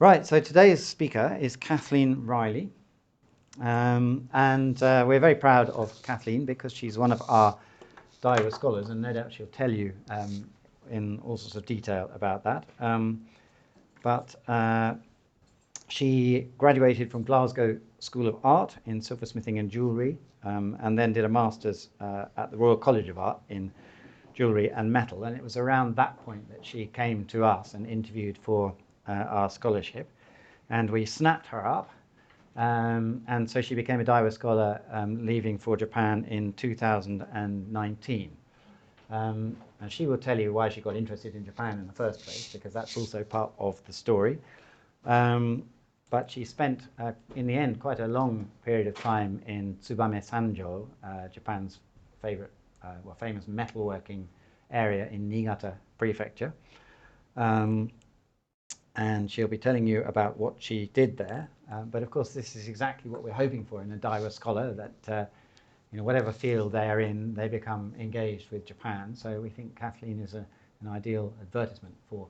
Right, so today's speaker is Kathleen Reilly, and we're very proud of Kathleen because she's one of our Daiwa scholars, and no doubt she'll tell you in all sorts of detail about that. She graduated from Glasgow School of Art in silversmithing and jewellery, and then did a master's at the Royal College of Art in jewellery and metal, and it was around that point that she came to us and interviewed for our scholarship, and we snapped her up, and so she became a Daiwa scholar, leaving for Japan in 2019. And she will tell you why she got interested in Japan in the first place, because that's also part of the story. But she spent, in the end, quite a long period of time in Tsubame Sanjo, Japan's famous metalworking area in Niigata Prefecture. And she'll be telling you about what she did there. But of course, this is exactly what we're hoping for in a Daiwa scholar, that whatever field they are in, they become engaged with Japan. So we think Kathleen is an ideal advertisement for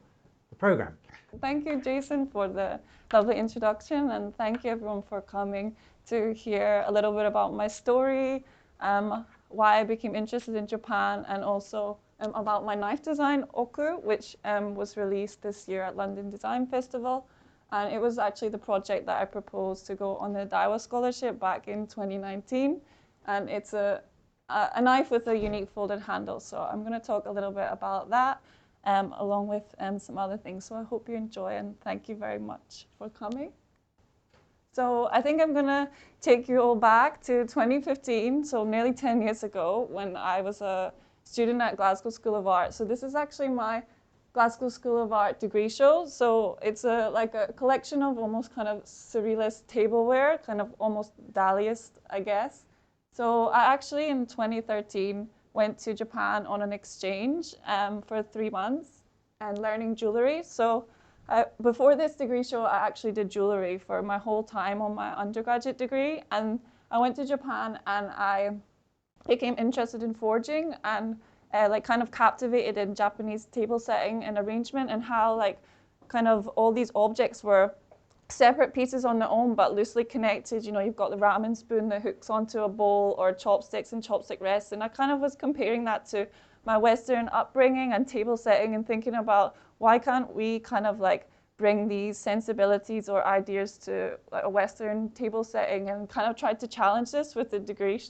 the program. Thank you, Jason, for the lovely introduction, and thank you everyone for coming to hear a little bit about my story, why I became interested in Japan, and also about my knife design, Oku, which was released this year at London Design Festival. And it was actually the project that I proposed to go on the Daiwa Scholarship back in 2019. And it's a knife with a unique folded handle. So I'm going to talk a little bit about that, along with some other things. So I hope you enjoy, and thank you very much for coming. So I think I'm going to take you all back to 2015, so nearly 10 years ago, when I was a student at Glasgow School of Art. So this is actually my Glasgow School of Art degree show. So it's like a collection of almost kind of surrealist tableware, kind of almost Daliist, I guess. So I actually, in 2013, went to Japan on an exchange for 3 months and learning jewelry. So before this degree show, I actually did jewelry for my whole time on my undergraduate degree. And I went to Japan and I became interested in forging and like kind of captivated in Japanese table setting and arrangement, and how like kind of all these objects were separate pieces on their own but loosely connected. You've got the ramen spoon that hooks onto a bowl, or chopsticks and chopstick rests, and I kind of was comparing that to my Western upbringing and table setting, and thinking about why can't we kind of like bring these sensibilities or ideas to like a Western table setting, and kind of tried to challenge this with the degree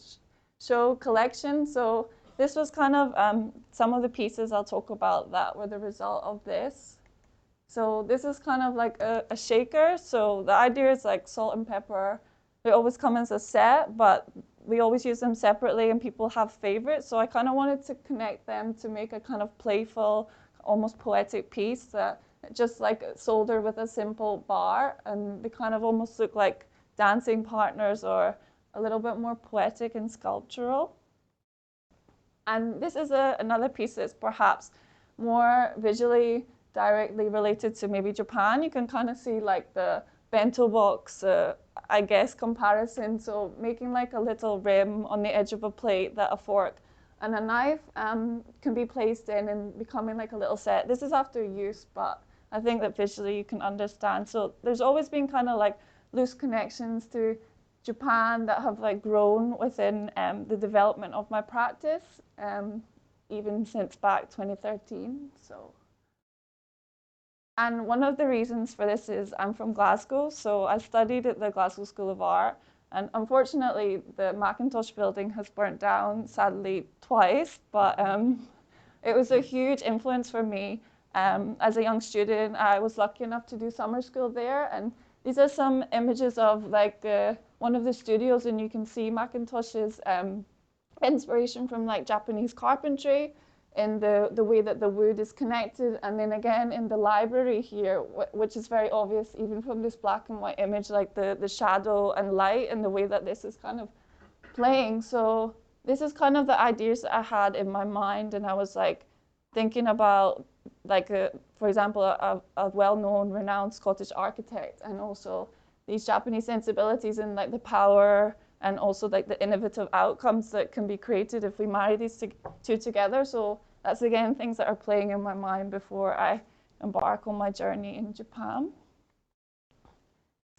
show collection. So this was kind of some of the pieces I'll talk about that were the result of this. So this is kind of like a shaker. So the idea is like salt and pepper. They always come as a set, but we always use them separately, and people have favorites. So I kind of wanted to connect them to make a kind of playful, almost poetic piece that just like solder with a simple bar, and they kind of almost look like dancing partners, or a little bit more poetic and sculptural. And this is another piece that's perhaps more visually directly related to maybe Japan. You can kind of see like the bento box, I guess, comparison. So making like a little rim on the edge of a plate that a fork and a knife can be placed in, and becoming like a little set. This is after use, but I think that visually you can understand. So there's always been kind of like loose connections to Japan that have like grown within the development of my practice, even since back 2013. And one of the reasons for this is I'm from Glasgow, so I studied at the Glasgow School of Art, and unfortunately the Macintosh building has burnt down, sadly, twice, but it was a huge influence for me. As a young student, I was lucky enough to do summer school there, and these are some images of like one of the studios, and you can see Macintosh's inspiration from like Japanese carpentry in the way that the wood is connected. And then again in the library here, which is very obvious even from this black and white image, like the shadow and light and the way that this is kind of playing. So this is kind of the ideas that I had in my mind, and I was like thinking about like for example a well-known renowned Scottish architect, and also these Japanese sensibilities and like the power, and also like the innovative outcomes that can be created if we marry these two together. So that's again things that are playing in my mind before I embark on my journey in Japan.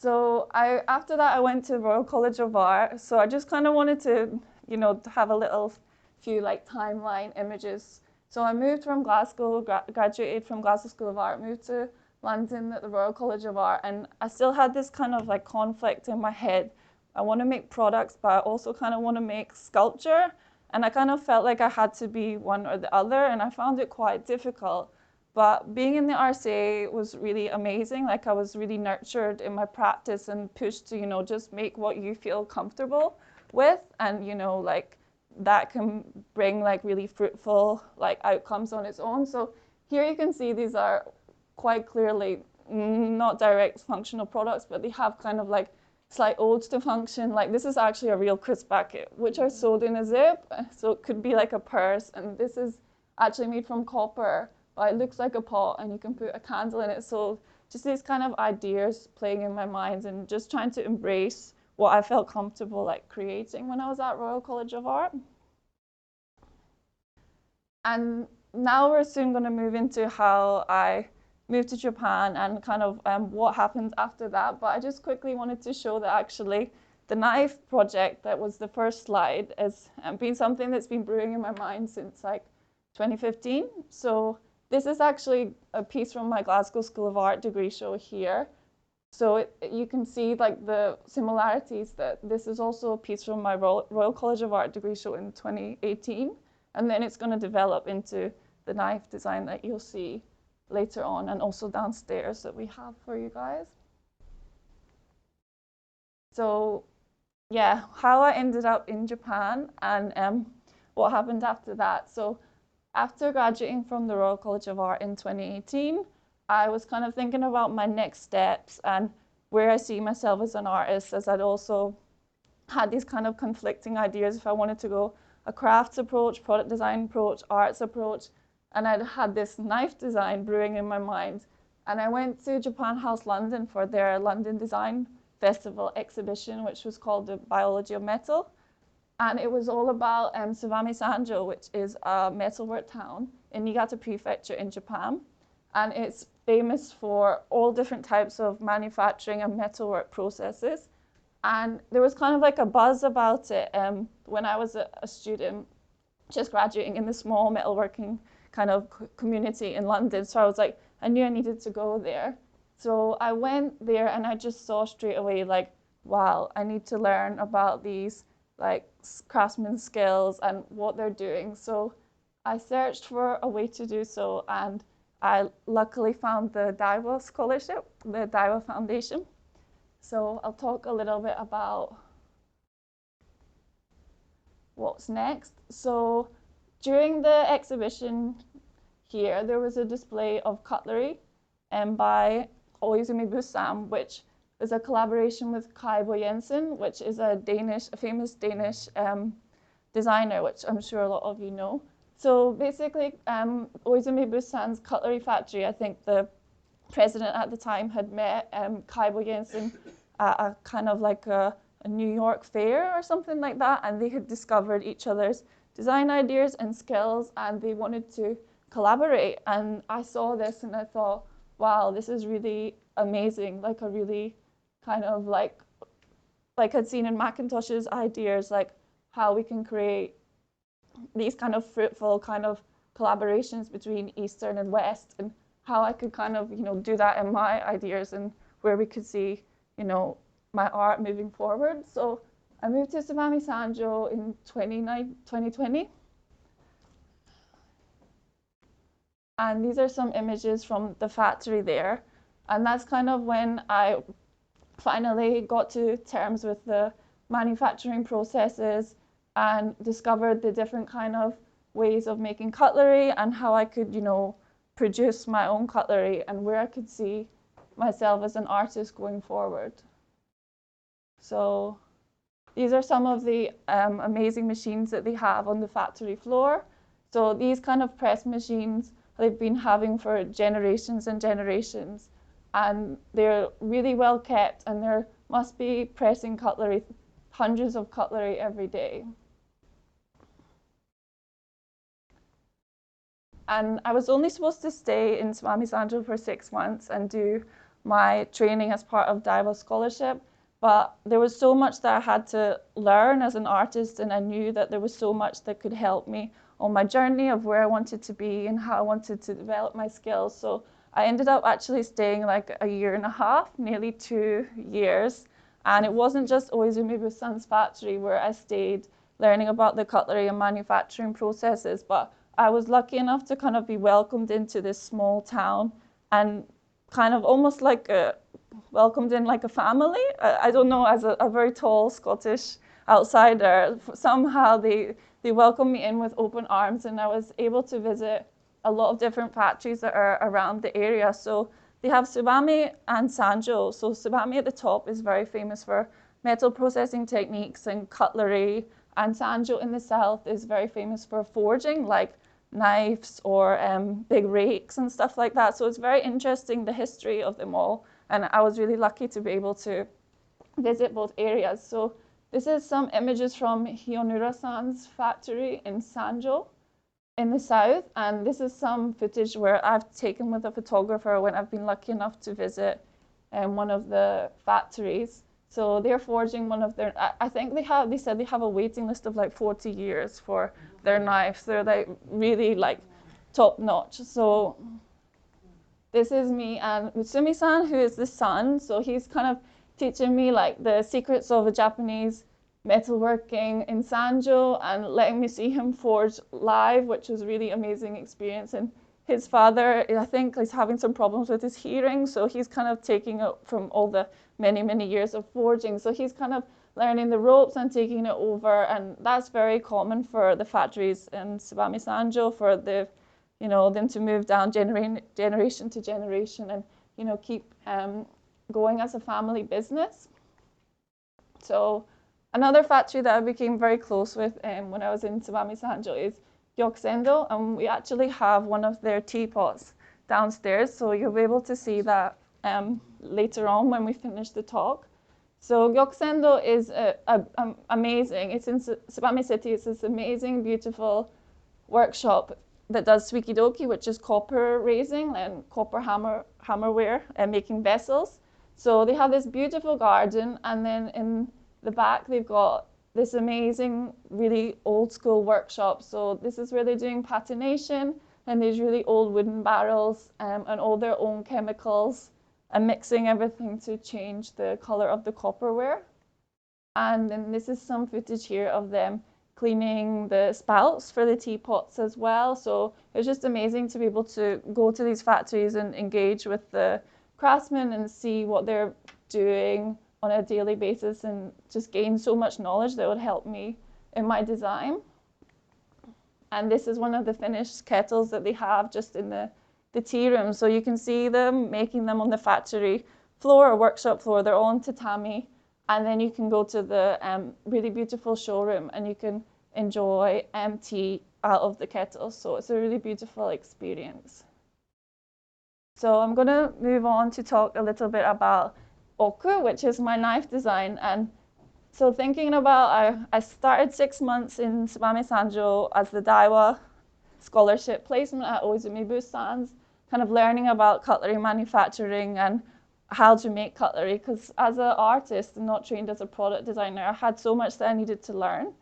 So after that, I went to Royal College of Art. So I just kind of wanted to, to have a little few like timeline images. So I moved from Glasgow, graduated from Glasgow School of Art, moved to London at the Royal College of Art, and I still had this kind of like conflict in my head. I want to make products, but I also kind of want to make sculpture. And I kind of felt like I had to be one or the other, and I found it quite difficult. But being in the RCA was really amazing. Like I was really nurtured in my practice and pushed to, just make what you feel comfortable with. And, like that can bring like really fruitful like outcomes on its own. So here you can see these are quite clearly not direct functional products, but they have kind of like slight odes to function. Like this is actually a real crisp packet, which are sold in a zip. So it could be like a purse. And this is actually made from copper, but it looks like a pot and you can put a candle in it. So just these kind of ideas playing in my mind and just trying to embrace what I felt comfortable like creating when I was at Royal College of Art. And now we're soon going to move into how I moved to Japan and kind of what happened after that. But I just quickly wanted to show that actually the knife project that was the first slide has been something that's been brewing in my mind since like 2015. So this is actually a piece from my Glasgow School of Art degree show here. So you can see like the similarities that this is also a piece from my Royal College of Art degree show in 2018. And then it's going to develop into the knife design that you'll see later on and also downstairs that we have for you guys. So yeah, how I ended up in Japan and what happened after that. So after graduating from the Royal College of Art in 2018, I was kind of thinking about my next steps and where I see myself as an artist, as I'd also had these kind of conflicting ideas if I wanted to go a crafts approach, product design approach, arts approach, and I'd had this knife design brewing in my mind. And I went to Japan House London for their London Design Festival exhibition, which was called The Biology of Metal. And it was all about Tsubame Sanjo, which is a metalwork town in Niigata Prefecture in Japan. And it's famous for all different types of manufacturing and metalwork processes. And there was kind of like a buzz about it when I was a student, just graduating in the small metalworking kind of community in London. So I was like, I knew I needed to go there. So I went there and I just saw straight away like, wow, I need to learn about these like craftsman skills and what they're doing. So I searched for a way to do so, and I luckily found the Daiwa Scholarship, the Daiwa Foundation. So I'll talk a little bit about what's next. So during the exhibition here, there was a display of cutlery by Oizumi Bussam, which is a collaboration with Kai Bo Jensen, which is a famous Danish designer, which I'm sure a lot of you know. So basically, Oizumi Bussam's cutlery factory, I think the president at the time had met Kai Bo Jensen at a kind of like a New York fair or something like that, and they had discovered each other's design ideas and skills, and they wanted to collaborate. And I saw this and I thought, wow, this is really amazing, like a really kind of like I'd seen in Macintosh's ideas, like how we can create these kind of fruitful kind of collaborations between Eastern and West, and how I could kind of, do that in my ideas and where we could see, my art moving forward. So I moved to Tsubame Sanjo in 2020. And these are some images from the factory there. And that's kind of when I finally got to terms with the manufacturing processes and discovered the different kind of ways of making cutlery and how I could, produce my own cutlery and where I could see myself as an artist going forward. So these are some of the amazing machines that they have on the factory floor. So these kind of press machines they've been having for generations and generations, and they're really well kept, and there must be pressing cutlery, hundreds of cutlery every day. And I was only supposed to stay in Tsubame Sanjo for 6 months and do my training as part of Daiwa scholarship. But there was so much that I had to learn as an artist, and I knew that there was so much that could help me on my journey of where I wanted to be and how I wanted to develop my skills. So I ended up actually staying like a year and a half, nearly 2 years. And it wasn't just Oizumibu-san's factory where I stayed learning about the cutlery and manufacturing processes, but I was lucky enough to kind of be welcomed into this small town and kind of almost like welcomed in like a family. I don't know, as a very tall Scottish outsider, somehow they welcomed me in with open arms, and I was able to visit a lot of different factories that are around the area. So they have Tsubame and Sanjo. So Tsubame at the top is very famous for metal processing techniques and cutlery, and Sanjo in the south is very famous for forging, like knives or big rakes and stuff like that. So it's very interesting, the history of them all. And I was really lucky to be able to visit both areas. So this is some images from Hionura-san's factory in Sanjo in the south. And this is some footage where I've taken with a photographer when I've been lucky enough to visit one of the factories. So they're forging one of their, I think they said they have a waiting list of like 40 years for their knives. They're like really like top notch. So this is me and Mutsumi-san, who is the son. So he's kind of teaching me like the secrets of a Japanese metalworking in Sanjo and letting me see him forge live, which was a really amazing experience. And his father, I think, is having some problems with his hearing, so he's kind of taking it from all the many, many years of forging. So he's kind of learning the ropes and taking it over, and that's very common for the factories in Tsubame Sanjo, for the, them to move down generation to generation and, keep going as a family business. So another factory that I became very close with when I was in Tsubame Sanjo is Gyokusendo, and we actually have one of their teapots downstairs, so you'll be able to see that later on when we finish the talk. So Gyokusendo is amazing. It's in Tsubame City. It's this amazing, beautiful workshop that does suikidoki, which is copper raising and copper hammerware and making vessels. So they have this beautiful garden, and then in the back they've got this amazing, really old school workshop. So this is where they're doing patination, and these really old wooden barrels and all their own chemicals and mixing everything to change the color of the copperware. And then this is some footage here of them cleaning the spouts for the teapots as well. So it's just amazing to be able to go to these factories and engage with the craftsmen and see what they're doing on a daily basis and just gain so much knowledge that would help me in my design. And this is one of the finished kettles that they have just in the tea room. So you can see them making them on the factory floor or workshop floor. They're all on tatami. And then you can go to the really beautiful showroom and you can enjoy tea out of the kettle. So it's a really beautiful experience. So I'm going to move on to talk a little bit about oku, which is my knife design. And so thinking about, I started 6 months in Tsubame Sanjo as the Daiwa scholarship placement at Oizumibu-san's, kind of learning about cutlery manufacturing and how to make cutlery, because as an artist and not trained as a product designer, I had so much that I needed to learn.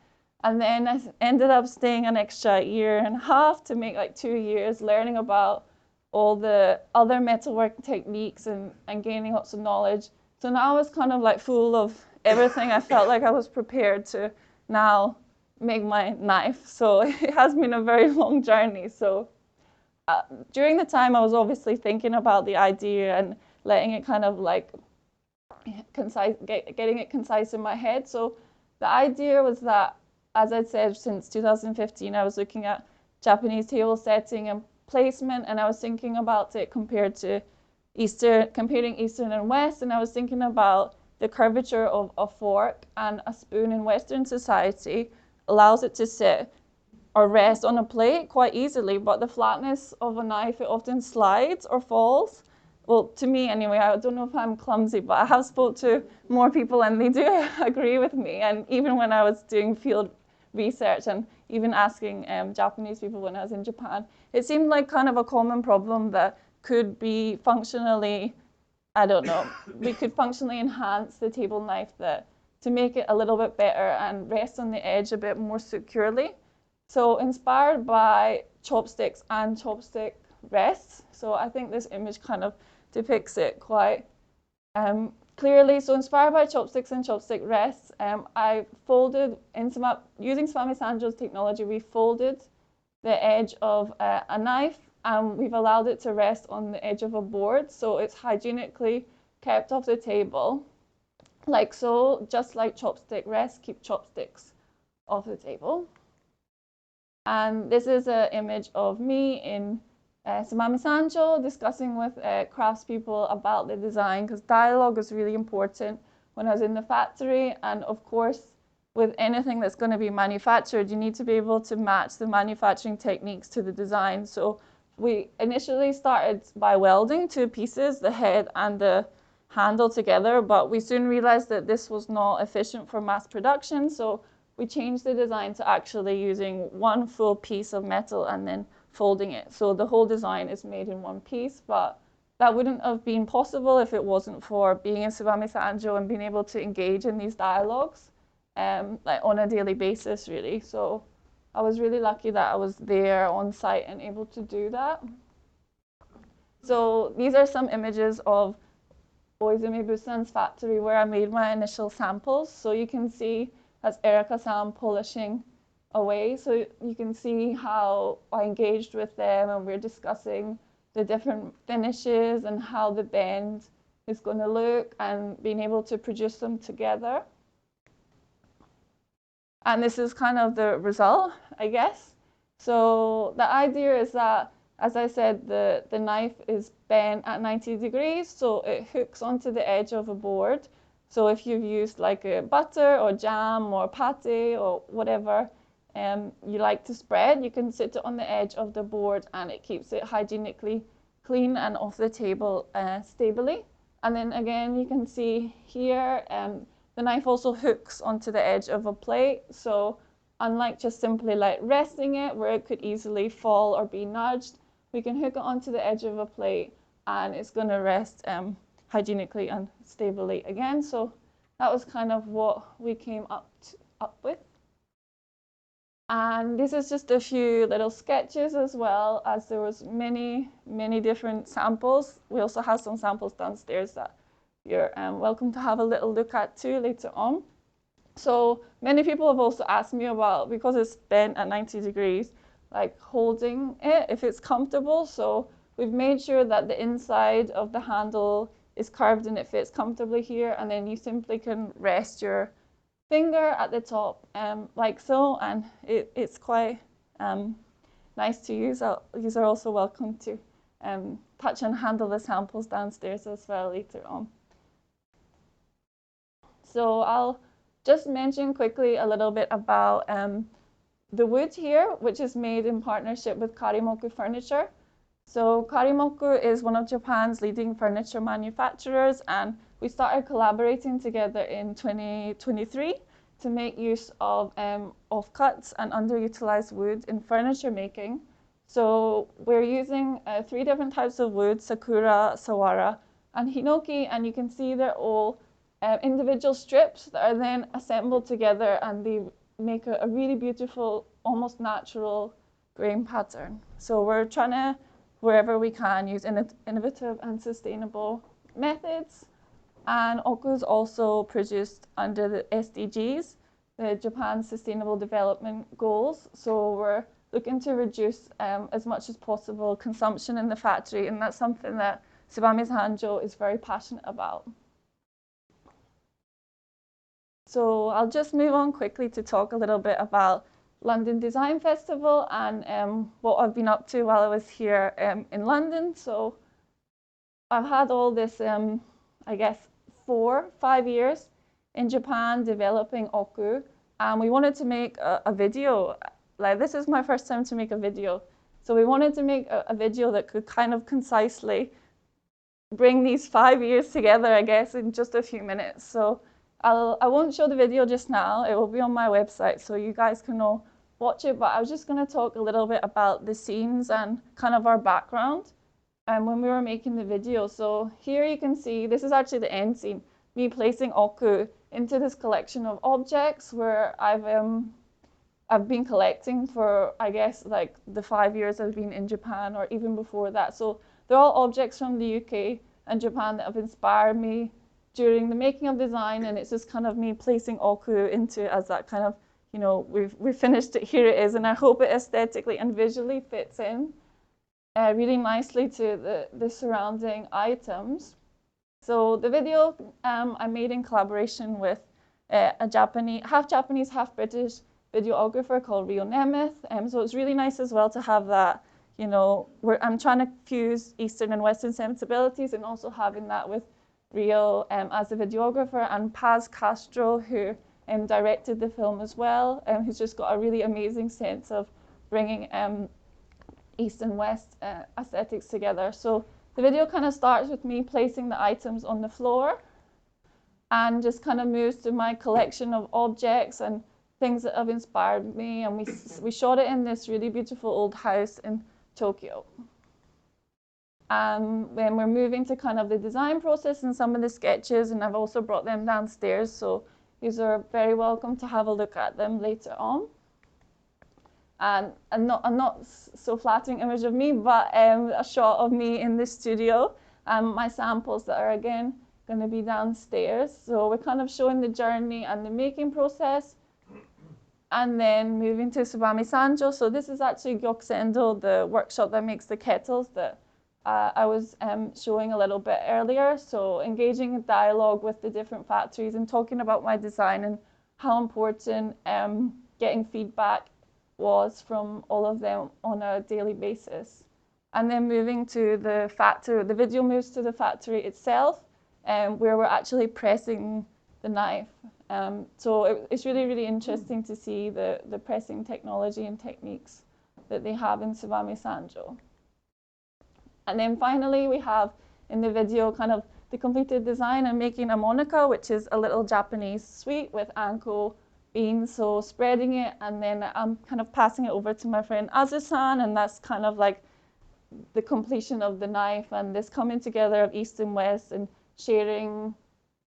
And then I ended up staying an extra year and a half to make like 2 years, learning about all the other metalworking techniques and gaining lots of knowledge. So now I was kind of like full of everything. I felt like I was prepared to now make my knife. So it has been a very long journey. So during the time, I was obviously thinking about the idea and letting it kind of like concise, getting it concise in my head. So the idea was that, as I said, since 2015, I was looking at Japanese table setting and placement, and I was thinking about it compared to comparing Eastern and West, and I was thinking about the curvature of a fork and a spoon in Western society allows it to sit or rest on a plate quite easily, but the flatness of a knife, it often slides or falls. Well, to me anyway, I don't know if I'm clumsy, but I have spoke to more people and they do agree with me. And even when I was doing field research and even asking Japanese people when I was in Japan, it seemed like kind of a common problem that could be functionally I don't know, we could functionally enhance the table knife to make it a little bit better and rest on the edge a bit more securely. So inspired by chopsticks and chopstick rests. So I think this image kind of depicts it quite clearly. So inspired by chopsticks and chopstick rests, I folded, using Tsubame Sanjo's technology, we folded the edge of a knife, and we've allowed it to rest on the edge of a board, so it's hygienically kept off the table, like so, just like chopstick rests keep chopsticks off the table. And this is an image of me in Tsubame Sanjo discussing with craftspeople about the design, because dialogue is really important when I was in the factory. And of course, with anything that's going to be manufactured, you need to be able to match the manufacturing techniques to the design. So we initially started by welding two pieces, the head and the handle together, but we soon realized that this was not efficient for mass production. So we changed the design to actually using one full piece of metal and then folding it. So the whole design is made in one piece, but that wouldn't have been possible if it wasn't for being in Tsubame Sanjo and being able to engage in these dialogues like on a daily basis, really. So I was really lucky that I was there on site and able to do that. So these are some images of Oizumi Busan's factory where I made my initial samples. So you can see that's Erica-san polishing away. So you can see how I engaged with them, and we're discussing the different finishes and how the bend is going to look and being able to produce them together. And this is kind of the result, I guess. So the idea is that, as I said, the knife is bent at 90 degrees, so it hooks onto the edge of a board. So if you've used like a butter or jam or pate or whatever you like to spread, you can sit it on the edge of the board and it keeps it hygienically clean and off the table stably. And then again, you can see here, the knife also hooks onto the edge of a plate. So unlike just simply like resting it where it could easily fall or be nudged, we can hook it onto the edge of a plate and it's going to rest hygienically and stably again. So that was kind of what we came up with. And this is just a few little sketches, as well as there was many different samples. We also have some samples downstairs that you're welcome to have a little look at too later on. So many people have also asked me about, because it's bent at 90 degrees, like holding it, if it's comfortable. So we've made sure that the inside of the handle is curved and it fits comfortably here, and then you simply can rest your finger at the top like so, and it's quite nice to use. You're also welcome to touch and handle the samples downstairs as well later on. So I'll just mention quickly a little bit about the wood here, which is made in partnership with Karimoku Furniture. So Karimoku is one of Japan's leading furniture manufacturers, and we started collaborating together in 2023 to make use of offcuts and underutilized wood in furniture making. So we're using 3 different types of wood: sakura, sawara, and hinoki, and you can see they're all individual strips that are then assembled together, and they make a really beautiful, almost natural grain pattern. So we're trying to, wherever we can, use innovative and sustainable methods. And Oku is also produced under the SDGs, the Japan Sustainable Development Goals. So we're looking to reduce as much as possible consumption in the factory, and that's something that Tsubame Sanjo is very passionate about. So I'll just move on quickly to talk a little bit about London Design Festival and what I've been up to while I was here in London. So I've had all this, I guess, 4-5 years in Japan developing Oku, and we wanted to make a video. Like, this is my first time to make a video. So we wanted to make a video that could kind of concisely bring these 5 years together, I guess, in just a few minutes. So I won't show the video just now. It will be on my website, so you guys can all watch it. But I was just going to talk a little bit about the scenes and kind of our background. when we were making the video. So here you can see, this is actually the end scene, me placing oku into this collection of objects where I've been collecting for, I guess, like the 5 years I've been in Japan, or even before that. So they're all objects from the UK and Japan that have inspired me during the making of design, and it's just kind of me placing oku into as that kind of, you know, we've finished it, here it is, and I hope it aesthetically and visually fits in really nicely to the surrounding items. So the video I made in collaboration with a half Japanese, half British videographer called Rio Nemeth. So it's really nice as well to have that, you know, where I'm trying to fuse Eastern and Western sensibilities, and also having that with Rio as a videographer, and Paz Castro, who directed the film as well, who's just got a really amazing sense of bringing East and West aesthetics together. So the video kind of starts with me placing the items on the floor, and just kind of moves to my collection of objects and things that have inspired me. And we shot it in this really beautiful old house in Tokyo. When we're moving to kind of the design process and some of the sketches, and I've also brought them downstairs, so these are very welcome to have a look at them later on. And not so flattering image of me, but a shot of me in the studio, and my samples that are again going to be downstairs. So we're kind of showing the journey and the making process, and then moving to Tsubame Sanjo. So this is actually Gyokusendo, the workshop that makes the kettles that I was showing a little bit earlier. So engaging in dialogue with the different factories and talking about my design and how important getting feedback was from all of them on a daily basis. And then moving to the factory, the video moves to the factory itself, where we're actually pressing the knife. So it's really, really interesting to see the pressing technology and techniques that they have in Tsubame Sanjo. And then finally, we have in the video kind of the completed design and making a monica, which is a little Japanese sweet with anko beans. So spreading it, and then I'm kind of passing it over to my friend Azu-san, and that's kind of like the completion of the knife and this coming together of East and West and sharing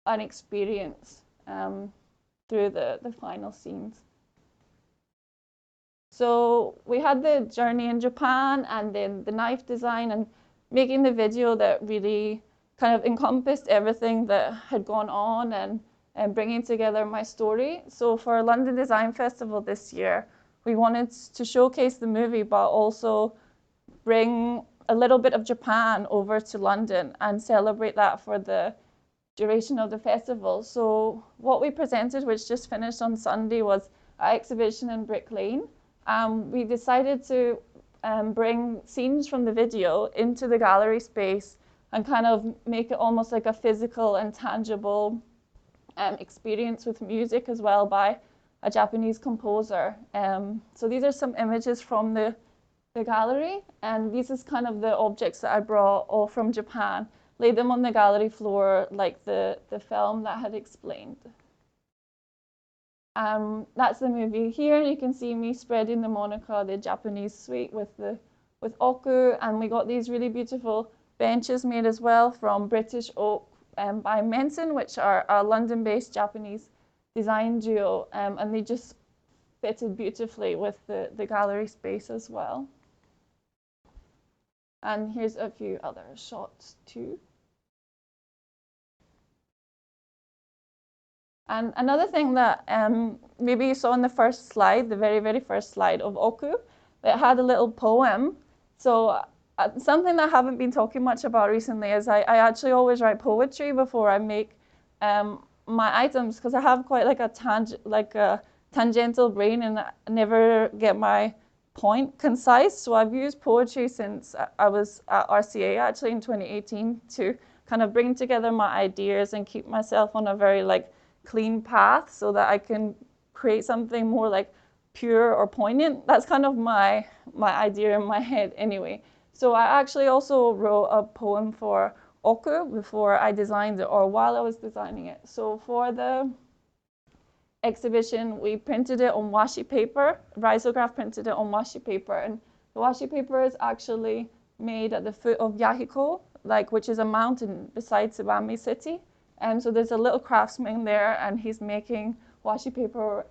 an experience through the final scenes. So we had the journey in Japan, and then the knife design, and making the video that really kind of encompassed everything that had gone on, and bringing together my story. So for London Design Festival this year, we wanted to showcase the movie, but also bring a little bit of Japan over to London and celebrate that for the duration of the festival. So what we presented, which just finished on Sunday, was an exhibition in Brick Lane. We decided to bring scenes from the video into the gallery space and kind of make it almost like a physical and tangible experience with music as well by a Japanese composer. So these are some images from the gallery, and this is kind of the objects that I brought all from Japan, laid them on the gallery floor like the film that I had explained. That's the movie here, and you can see me spreading the monica, the Japanese sweet with oku, and we got these really beautiful benches made as well from British oak by Menson, which are a London-based Japanese design duo, and they just fitted beautifully with the gallery space as well. And here's a few other shots too. And another thing that maybe you saw in the first slide, the very, very first slide of oku, it had a little poem. So something that I haven't been talking much about recently is I actually always write poetry before I make my items, because I have quite like a tangential brain, and I never get my point concise. So I've used poetry since I was at RCA actually in 2018 to kind of bring together my ideas and keep myself on a very like clean path so that I can create something more like pure or poignant. That's kind of my idea in my head anyway. So I actually also wrote a poem for oku before I designed it, or while I was designing it. So for the exhibition, we printed it on washi paper. Risograph printed it on washi paper, and the washi paper is actually made at the foot of Yahiko, which is a mountain beside Tsubame City. So there's a little craftsman there, and he's making washi paper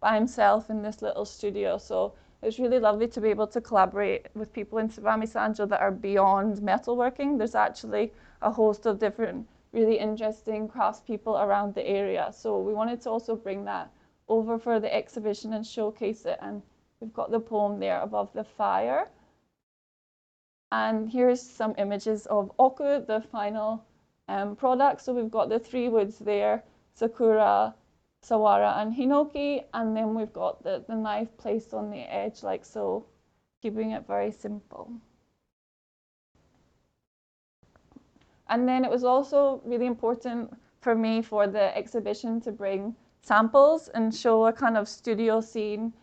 by himself in this little studio. So it's really lovely to be able to collaborate with people in Tsubame Sanjo that are beyond metalworking. There's actually a host of different really interesting craftspeople around the area. So we wanted to also bring that over for the exhibition and showcase it. And we've got the poem there above the fire. And here's some images of oku, the final product. So we've got the three woods there, sakura, sawara, and hinoki. And then we've got the knife placed on the edge like so, keeping it very simple. And then it was also really important for me for the exhibition to bring samples and show a kind of studio scene,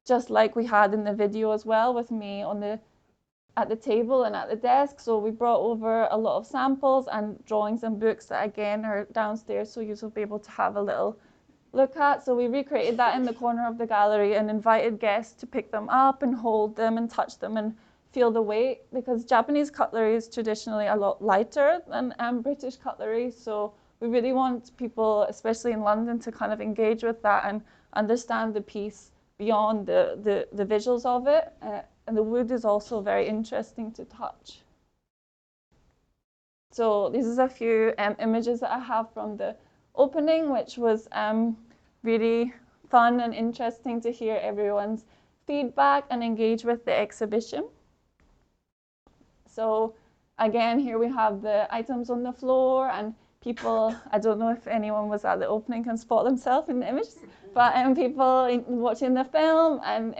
just like we had in the video as well, with me at the table and at the desk. So we brought over a lot of samples and drawings and books that again are downstairs, so you'll be able to have a little look at. So we recreated that in the corner of the gallery and invited guests to pick them up and hold them and touch them and feel the weight, because Japanese cutlery is traditionally a lot lighter than British cutlery. So we really want people, especially in London, to kind of engage with that and understand the piece beyond the visuals of it. And the wood is also very interesting to touch. So this is a few images that I have from the opening, which was really fun and interesting to hear everyone's feedback and engage with the exhibition. So again, here we have the items on the floor, and people, I don't know if anyone was at the opening can spot themselves in the image, but people watching the film and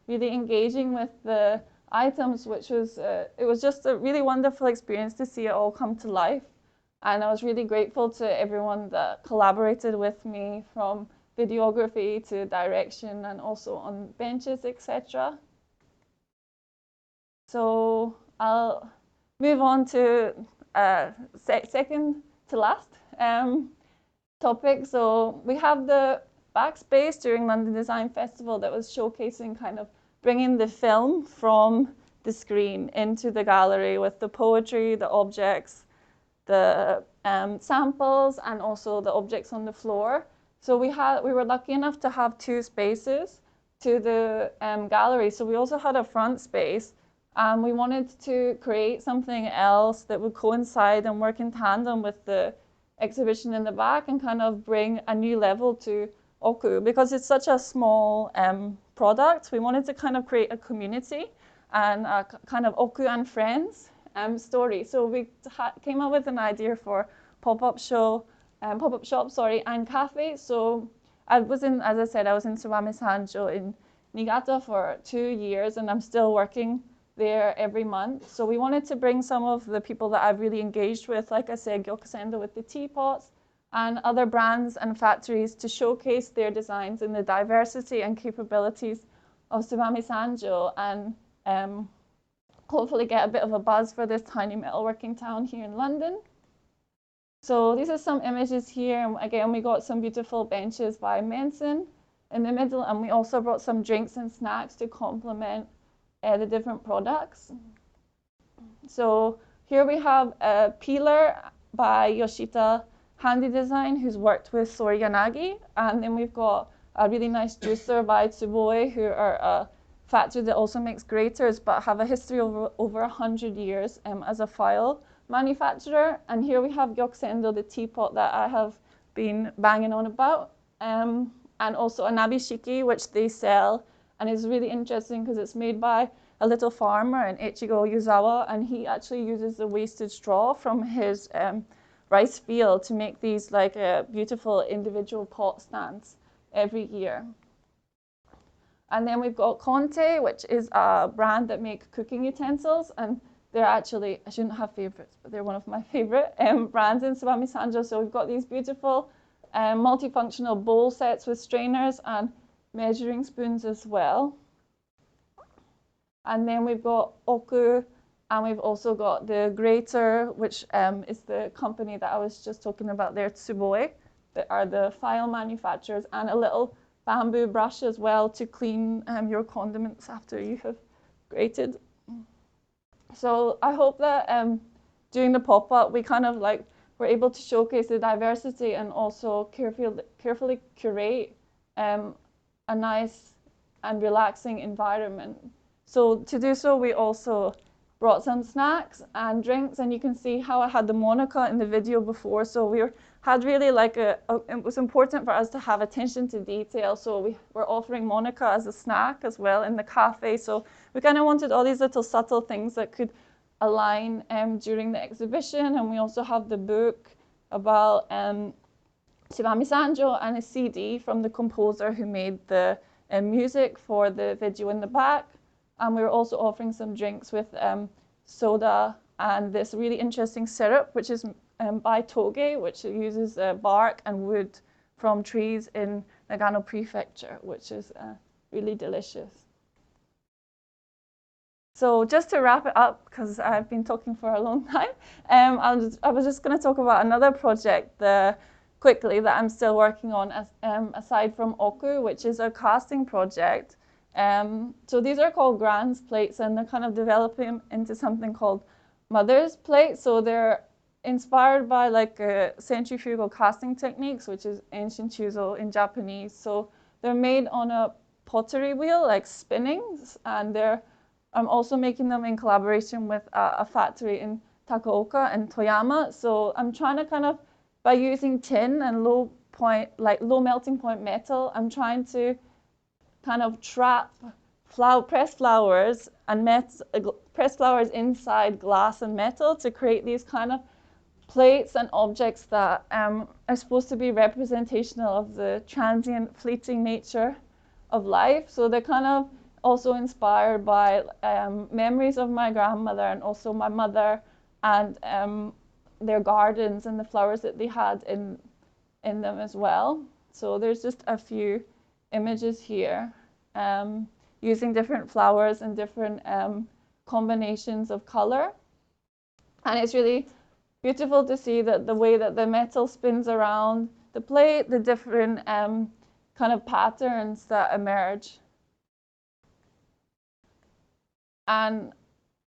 really engaging with the items, which was, it was just a really wonderful experience to see it all come to life. And I was really grateful to everyone that collaborated with me, from videography to direction and also on benches, etc. So I'll move on to second to last topic. So we have the backspace during London Design Festival that was showcasing kind of bringing the film from the screen into the gallery with the poetry, the objects, the samples, and also the objects on the floor. So we were lucky enough to have two spaces to the gallery. So we also had a front space. We wanted to create something else that would coincide and work in tandem with the exhibition in the back and kind of bring a new level to oku. Because it's such a small product, we wanted to kind of create a community and a kind of oku and friends story. So we came up with an idea for pop-up shop, and cafe. So as I said, I was in Tsubame Sanjo in Niigata for 2 years, and I'm still working there every month. So we wanted to bring some of the people that I've really engaged with, like I said, Gyokusendo with the teapots, and other brands and factories to showcase their designs in the diversity and capabilities of Tsubame Sanjo, and hopefully get a bit of a buzz for this tiny metalworking town here in London. So these are some images here. And again, we got some beautiful benches by Mensen in the middle, and we also brought some drinks and snacks to complement the different products. So here we have a peeler by Yoshita Handy Design, who's worked with Sori Yanagi. And then we've got a really nice juicer by Tsuboi, who are a factory that also makes graters, but have a history of over 100 years as a file manufacturer. And here we have Gyokusendo, the teapot that I have been banging on about, and also a nabishiki, which they sell. And it's really interesting because it's made by a little farmer in Ichigo Yuzawa, and he actually uses the wasted straw from his rice field to make these like beautiful individual pot stands every year. And then we've got Conte, which is a brand that make cooking utensils, and they're actually, I shouldn't have favorites, but they're one of my favorite brands in Tsubame Sanjo. So we've got these beautiful multifunctional bowl sets with strainers and measuring spoons as well. And then we've got Oku, and we've also got the grater, which is the company that I was just talking about there, Tsuboi, that are the file manufacturers, and a little bamboo brush as well to clean your condiments after you have grated. So I hope that during the pop-up, we kind of like were able to showcase the diversity and also carefully curate a nice and relaxing environment. So to do so, we also brought some snacks and drinks, and you can see how I had the Monica in the video before. So we had really like it was important for us to have attention to detail. So we were offering Monica as a snack as well in the cafe. So we kind of wanted all these little subtle things that could align during the exhibition. And we also have the book about Tsubame Sanjo and a CD from the composer who made the music for the video in the back. And we were also offering some drinks with soda and this really interesting syrup, which is by Toge, which uses bark and wood from trees in Niigata Prefecture, which is really delicious. So just to wrap it up, because I've been talking for a long time, I was just going to talk about another project quickly that I'm still working on aside from Oku, which is a casting project. So these are called Gran's plates, and they're kind of developing into something called Mother's plates. So they're inspired by like centrifugal casting techniques, which is ancient chuzo in Japanese. So they're made on a pottery wheel, like spinning, and I'm also making them in collaboration with a factory in Takaoka and Toyama. So I'm trying to kind of, by using tin and low melting point metal, I'm trying to kind of trap pressed flowers and pressed flowers inside glass and metal to create these kind of plates and objects that are supposed to be representational of the transient, fleeting nature of life. So they're kind of also inspired by memories of my grandmother and also my mother and their gardens and the flowers that they had in them as well. So there's just a few images here using different flowers and different combinations of color. And it's really beautiful to see that the way that the metal spins around the plate, the different kind of patterns that emerge. And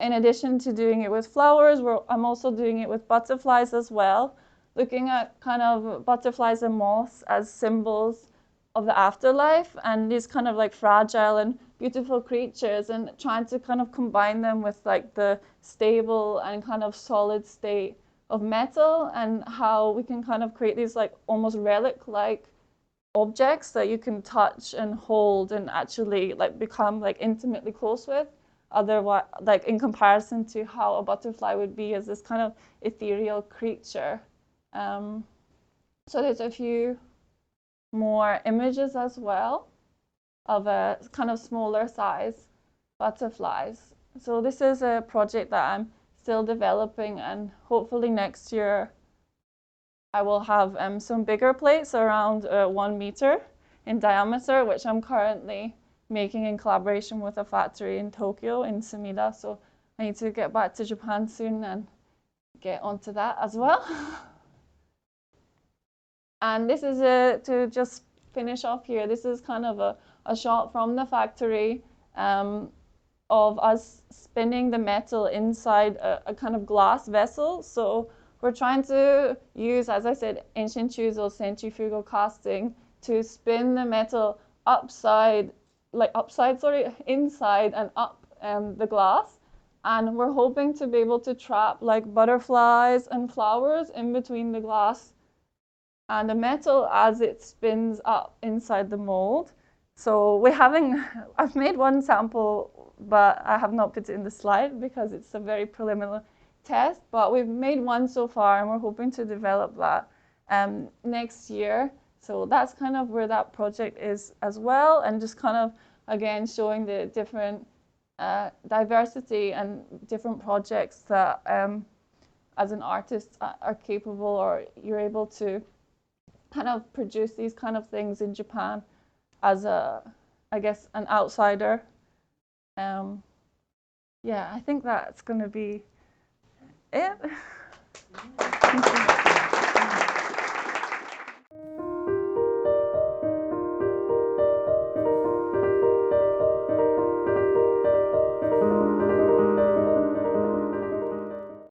in addition to doing it with flowers, I'm also doing it with butterflies as well, looking at kind of butterflies and moths as symbols of the afterlife and these kind of like fragile and beautiful creatures, and trying to kind of combine them with like the stable and kind of solid state of metal, and how we can kind of create these like almost relic-like objects that you can touch and hold and actually like become like intimately close with. Otherwise, like in comparison to how a butterfly would be as this kind of ethereal creature. So there's a few more images as well of a kind of smaller size butterflies. So this is a project that I'm still developing, and hopefully next year I will have some bigger plates around 1 meter in diameter, which I'm currently making in collaboration with a factory in Tokyo, in Sumida. So I need to get back to Japan soon and get onto that as well. And this is to just finish off here. This is kind of a shot from the factory of us spinning the metal inside a kind of glass vessel. So we're trying to use, as I said, ancient chuzo centrifugal casting to spin the metal inside and up the glass. And we're hoping to be able to trap like butterflies and flowers in between the glass and the metal as it spins up inside the mold. So I've made one sample, but I have not put it in the slide because it's a very preliminary test, but we've made one so far and we're hoping to develop that next year. So that's kind of where that project is as well, and just kind of, again, showing the different diversity and different projects that as an artist are capable, or you're able to kind of produce these kind of things in Japan as I guess, an outsider. Yeah, I think that's going to be it. Thank you.